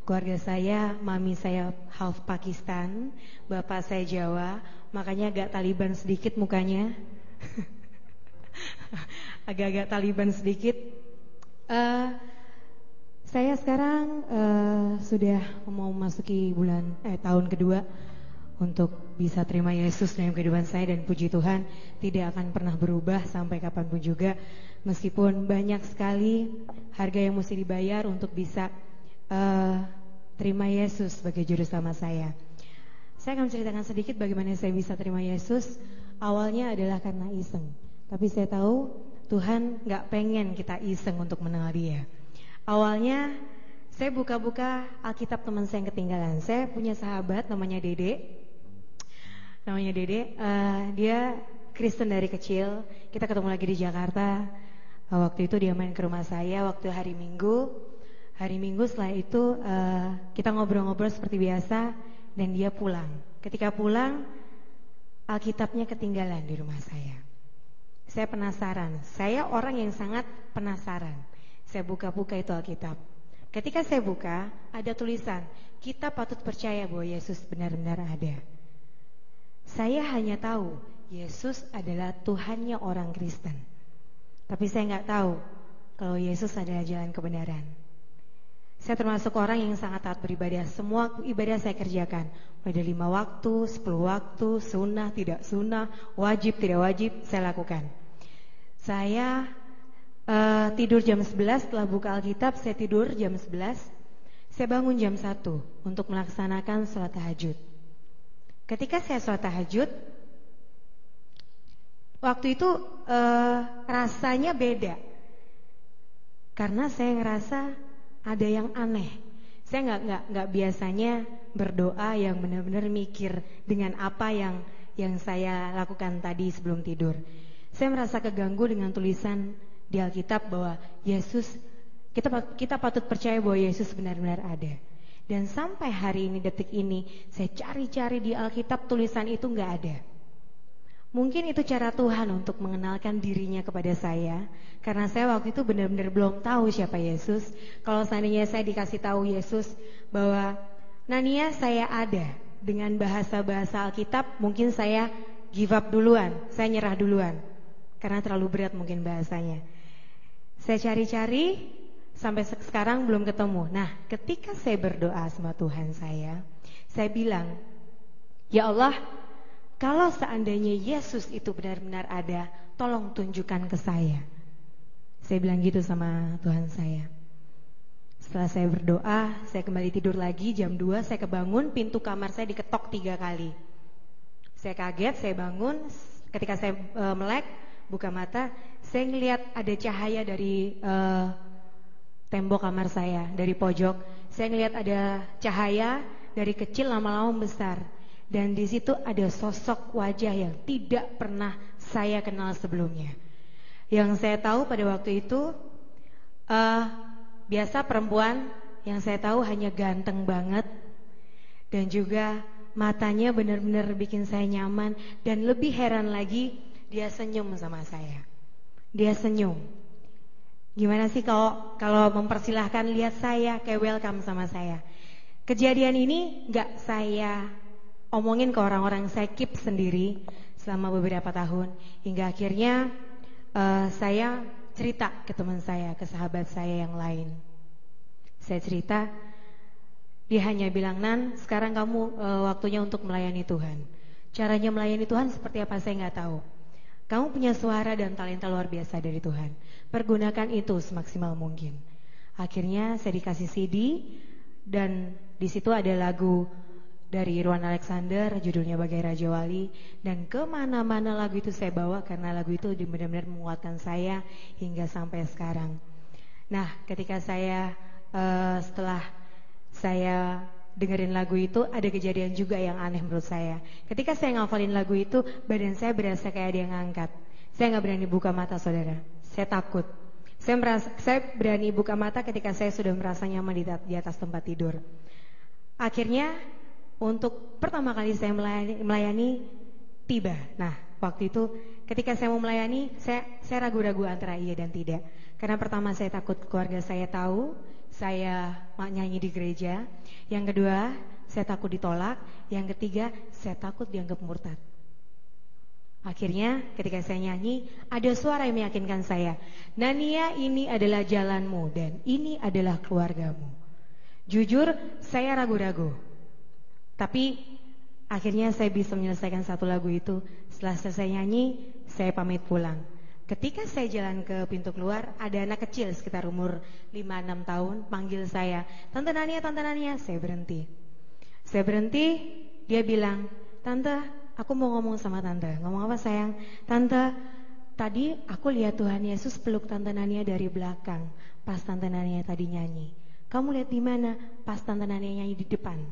Keluarga saya, mami saya half Pakistan, bapak saya Jawa, makanya agak Taliban sedikit mukanya. Agak-agak Taliban sedikit. Eh, saya sekarang sudah mau memasuki tahun kedua untuk bisa terima Yesus dalam kehidupan saya, dan puji Tuhan tidak akan pernah berubah sampai kapanpun juga, meskipun banyak sekali harga yang mesti dibayar untuk bisa terima Yesus sebagai juru selamat saya. Saya akan menceritakan sedikit bagaimana saya bisa terima Yesus. Awalnya adalah karena iseng, tapi saya tahu Tuhan gak pengen kita iseng untuk mengenal Dia. Awalnya saya buka-buka Alkitab teman saya yang ketinggalan. Saya punya sahabat namanya Dede. Dia Kristen dari kecil. Kita ketemu lagi di Jakarta. Waktu itu dia main ke rumah saya waktu hari Minggu. Hari Minggu setelah itu kita ngobrol-ngobrol seperti biasa, dan dia pulang. Ketika pulang, Alkitabnya ketinggalan di rumah saya. Saya penasaran. Saya orang yang sangat penasaran. Saya buka-buka itu Alkitab. Ketika saya buka, ada tulisan, kita patut percaya bahwa Yesus benar-benar ada. Saya hanya tahu Yesus adalah Tuhannya orang Kristen, tapi saya nggak tahu kalau Yesus adalah jalan kebenaran. Saya termasuk orang yang sangat taat beribadah. Semua ibadah saya kerjakan, mulai dari 5 waktu, 10 waktu, sunnah, tidak sunnah, wajib, tidak wajib, saya lakukan. Saya tidur jam 11, setelah buka Alkitab saya tidur jam 11. Saya bangun jam 1 untuk melaksanakan sholat tahajud. Ketika saya sholat tahajud, waktu itu rasanya beda, karena saya ngerasa ada yang aneh. Saya nggak biasanya berdoa yang benar-benar mikir dengan apa yang saya lakukan tadi sebelum tidur. Saya merasa keganggu dengan tulisan di Alkitab bahwa Yesus, kita patut percaya bahwa Yesus benar-benar ada. Dan sampai hari ini, detik ini, saya cari-cari di Alkitab, tulisan itu nggak ada. Mungkin itu cara Tuhan untuk mengenalkan dirinya kepada saya, karena saya waktu itu benar-benar belum tahu siapa Yesus. Kalau seandainya saya dikasih tahu Yesus bahwa Nania saya ada dengan bahasa-bahasa Alkitab, mungkin saya give up duluan, saya nyerah duluan, karena terlalu berat mungkin bahasanya. Saya cari-cari sampai sekarang belum ketemu. Nah, ketika saya berdoa sama Tuhan saya bilang, ya Allah, kalau seandainya Yesus itu benar-benar ada, tolong tunjukkan ke saya. Saya bilang gitu sama Tuhan saya. Setelah saya berdoa, saya kembali tidur lagi. Jam 2 saya kebangun, pintu kamar saya diketok 3 kali. Saya kaget, saya bangun. Ketika saya melek, buka mata, saya ngelihat ada cahaya dari tembok kamar saya, dari pojok. Saya ngelihat ada cahaya dari kecil lama-lama besar. Dan di situ ada sosok wajah yang tidak pernah saya kenal sebelumnya. Yang saya tahu pada waktu itu biasa perempuan, yang saya tahu hanya ganteng banget, dan juga matanya benar-benar bikin saya nyaman. Dan lebih heran lagi, dia senyum sama saya. Dia senyum. Gimana sih kalau mempersilahkan lihat saya, kayak welcome sama saya. Kejadian ini gak saya omongin ke orang-orang, saya keep sendiri selama beberapa tahun, hingga akhirnya saya cerita ke teman saya, ke sahabat saya yang lain. Saya cerita, dia hanya bilang, Nan, sekarang kamu waktunya untuk melayani Tuhan. Caranya melayani Tuhan seperti apa saya nggak tahu. Kamu punya suara dan talenta luar biasa dari Tuhan, pergunakan itu semaksimal mungkin. Akhirnya saya dikasih CD, dan di situ ada lagu dari Irwan Alexander, judulnya Bagai Raja Wali. Dan kemana-mana lagu itu saya bawa, karena lagu itu benar-benar menguatkan saya hingga sampai sekarang. Nah, ketika setelah saya dengerin lagu itu, ada kejadian juga yang aneh menurut saya. Ketika saya ngafalin lagu itu, badan saya berasa kayak ada yang ngangkat. Saya gak berani buka mata, saudara. Saya takut. Saya berani buka mata ketika saya sudah merasa nyaman di atas tempat tidur. Akhirnya untuk pertama kali saya melayani tiba. Nah, waktu itu ketika saya mau melayani, saya ragu-ragu antara iya dan tidak. Karena pertama saya takut keluarga saya tahu saya nyanyi di gereja. Yang kedua, saya takut ditolak. Yang ketiga, saya takut dianggap murtad. Akhirnya ketika saya nyanyi, ada suara yang meyakinkan saya, Nania, ini adalah jalanmu dan ini adalah keluargamu. Jujur, saya ragu-ragu. Tapi akhirnya saya bisa menyelesaikan satu lagu itu. Setelah selesai nyanyi, saya pamit pulang. Ketika saya jalan ke pintu keluar, ada anak kecil sekitar umur 5-6 tahun panggil saya, Tante Nania, Tante Nania. Saya berhenti. Dia bilang, Tante, aku mau ngomong sama Tante. Ngomong apa sayang? Tante, tadi aku lihat Tuhan Yesus peluk Tante Nania dari belakang pas Tante Nania tadi nyanyi. Kamu lihat di mana? Pas Tante Nania nyanyi di depan.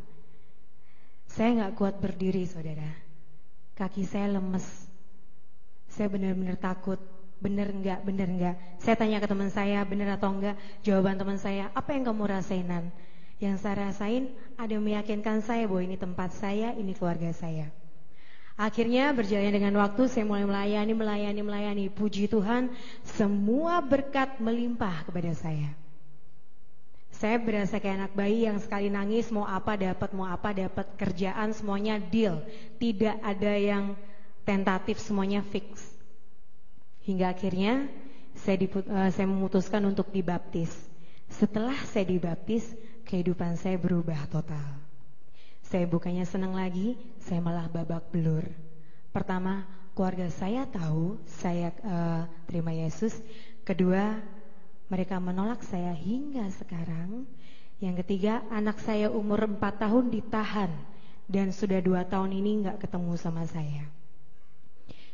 Saya gak kuat berdiri, saudara. Kaki saya lemes. Saya benar-benar takut. Benar enggak? Saya tanya ke teman saya, benar atau enggak? Jawaban teman saya, apa yang kamu rasainan? Yang saya rasain ada yang meyakinkan saya bahwa ini tempat saya, ini keluarga saya. Akhirnya berjalan dengan waktu, saya mulai melayani. Puji Tuhan, semua berkat melimpah kepada saya. Saya berasa kayak anak bayi yang sekali nangis, mau apa dapat, kerjaan semuanya deal. Tidak ada yang tentatif, semuanya fix. Hingga akhirnya saya memutuskan untuk dibaptis. Setelah saya dibaptis, kehidupan saya berubah total. Saya bukannya senang lagi, saya malah babak belur. Pertama, keluarga saya tahu saya terima Yesus. Kedua, mereka menolak saya hingga sekarang. Yang ketiga, anak saya umur 4 tahun ditahan dan sudah 2 tahun ini gak ketemu sama saya.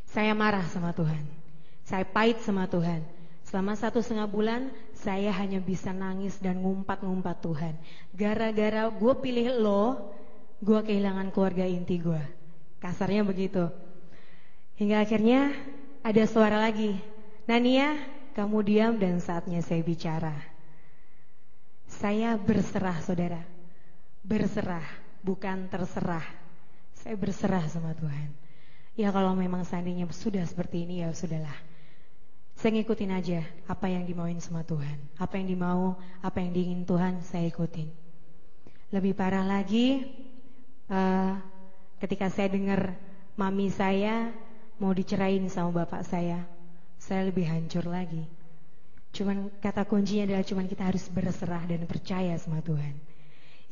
Saya marah sama Tuhan. Saya pahit sama Tuhan. Selama 1,5 bulan saya hanya bisa nangis dan ngumpat-ngumpat Tuhan. Gara-gara gue pilih lo, gue kehilangan keluarga inti gue. Kasarnya begitu. Hingga akhirnya ada suara lagi, Nania, kamu diam dan saatnya saya bicara. Saya berserah, saudara. Berserah, bukan terserah. Saya berserah sama Tuhan. Ya kalau memang seandainya sudah seperti ini, ya sudahlah. Saya ngikutin aja apa yang dimauin sama Tuhan. Apa yang dimau, apa yang diingin Tuhan, saya ikutin. Lebih parah lagi, ketika saya dengar mami saya mau dicerain sama bapak saya lebih hancur lagi. Cuman kata kuncinya adalah cuman kita harus berserah dan percaya sama Tuhan.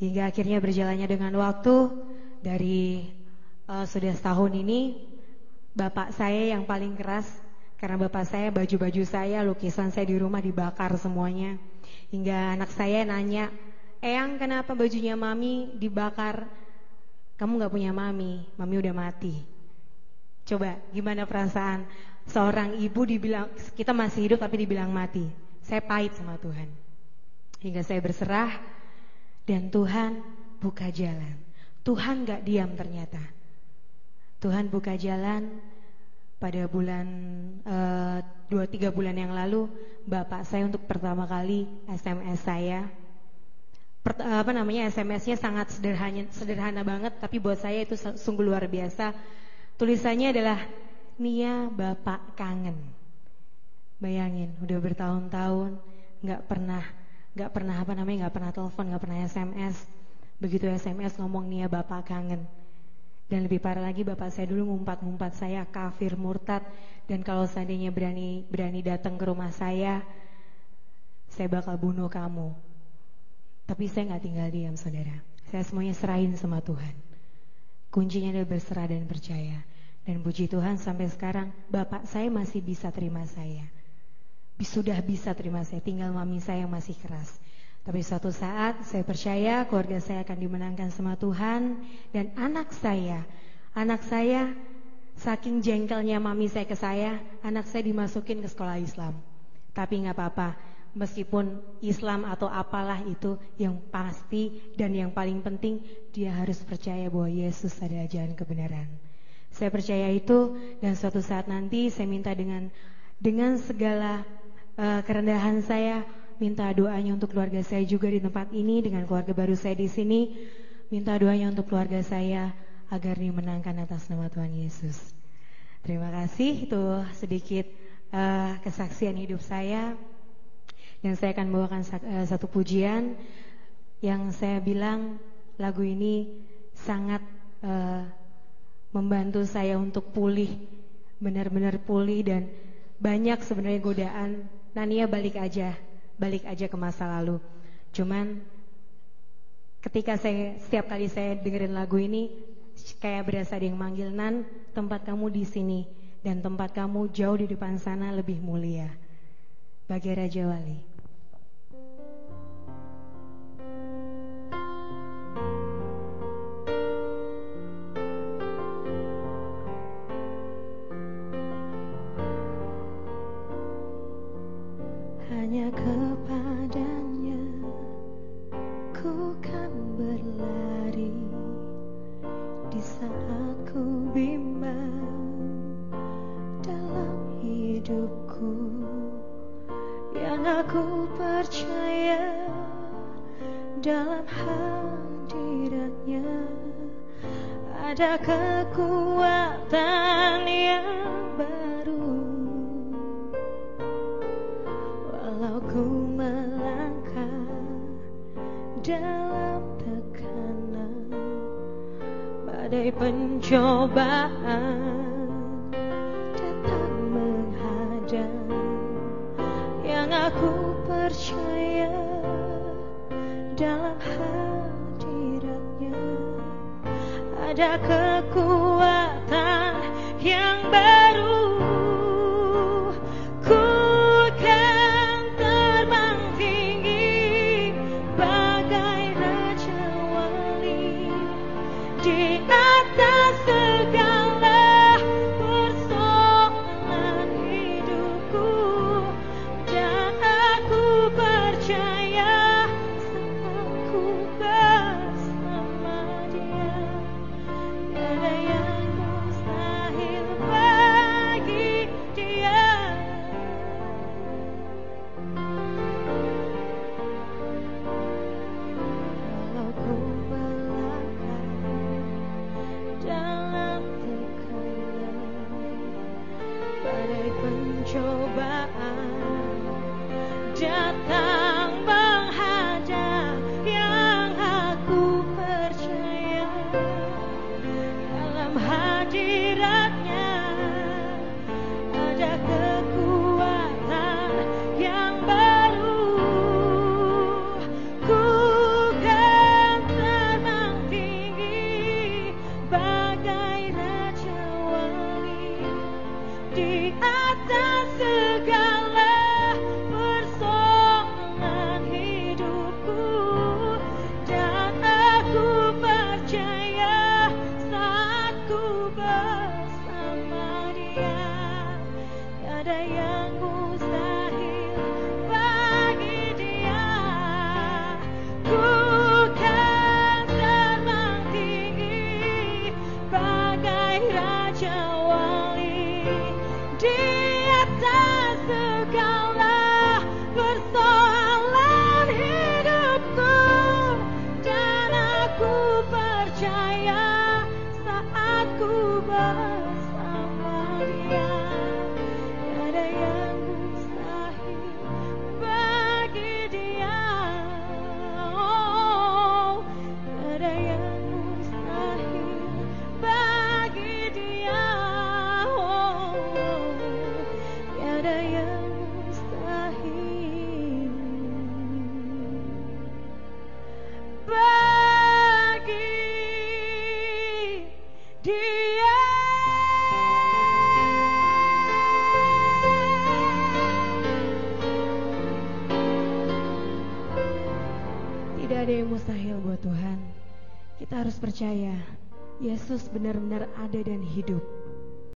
Hingga akhirnya berjalannya dengan waktu, dari sudah setahun ini, bapak saya yang paling keras. Karena bapak saya, baju-baju saya, lukisan saya di rumah dibakar semuanya. Hingga anak saya nanya, Eyang, kenapa bajunya mami dibakar? Kamu gak punya mami udah mati. Coba gimana perasaan seorang ibu dibilang kita masih hidup tapi dibilang mati. Saya pahit sama Tuhan. Hingga saya berserah dan Tuhan buka jalan. Tuhan gak diam ternyata. Tuhan buka jalan. Pada bulan 2-3 bulan yang lalu, bapak saya untuk pertama kali SMS saya. SMS-nya sangat sederhana banget, tapi buat saya itu sungguh luar biasa. Tulisannya adalah, Nia, bapak kangen. Bayangin, udah bertahun-tahun nggak pernah telepon, nggak pernah SMS. Begitu SMS ngomong, Nia, bapak kangen. Dan lebih parah lagi, bapak saya dulu ngumpat-ngumpat saya kafir, murtad. Dan kalau seandainya berani datang ke rumah saya bakal bunuh kamu. Tapi saya gak tinggal diam, saudara. Saya semuanya serahin sama Tuhan. Kuncinya adalah berserah dan percaya. Dan puji Tuhan sampai sekarang bapak saya masih bisa terima saya. Sudah bisa terima saya, tinggal mami saya yang masih keras. Tapi suatu saat saya percaya keluarga saya akan dimenangkan sama Tuhan. Dan anak saya saking jengkelnya mami saya ke saya, anak saya dimasukin ke sekolah Islam. Tapi gak apa-apa, meskipun Islam atau apalah itu, yang pasti dan yang paling penting, dia harus percaya bahwa Yesus adalah jalan kebenaran. Saya percaya itu, dan suatu saat nanti saya minta dengan segala kerendahan saya, minta doanya untuk keluarga saya juga di tempat ini, dengan keluarga baru saya di sini. Minta doanya untuk keluarga saya agar dimenangkan atas nama Tuhan Yesus. Terima kasih, itu sedikit kesaksian hidup saya. Dan saya akan bawakan satu pujian yang saya bilang lagu ini sangat membantu saya untuk pulih, benar-benar pulih, dan banyak sebenarnya godaan. Nania balik aja ke masa lalu. Cuman setiap kali saya dengerin lagu ini kayak berasa ada yang manggil, Nan, tempat kamu di sini dan tempat kamu jauh di depan sana lebih mulia. Bagi Raja Wali. Hanya kepadanya ku kan berlari di saat ku bimbang dalam hidupku, yang aku percaya dalam hadiratnya ada kekuatan yang baru. Walau ku melangkah dalam tekanan, badai pencobaan datang menghadang, yang aku percaya dalam hadiratnya ada kekuatan yang baru. Di atas segala persoalan hidupku, dan aku percaya saat ku bersama Dia, tiada yang mustahil bagi Dia. Walau ku dalam tekanan, badai pencobaan datang menghadang, yang aku percaya dalam hadiratnya ada kekuatan yang baru. Ku kan terbang tinggi bagai Raja Wali di atas segala persoalan hidupku, dan aku percaya saat ku bersama Dia, tiada yang mustahil bagi Dia. Ku kan terbang tinggi bagai Raja Wali di atas segala persoalan hidupku, dan aku percaya saat ku bersama Dia, tiada yang mustahil bagi Dia. Oh, tiada yang mustahil bagi Dia. Oh, tiada yang mustahil bagi Dia. Tidak ada yang mustahil buat Tuhan. Kita harus percaya Yesus benar-benar ada dan hidup.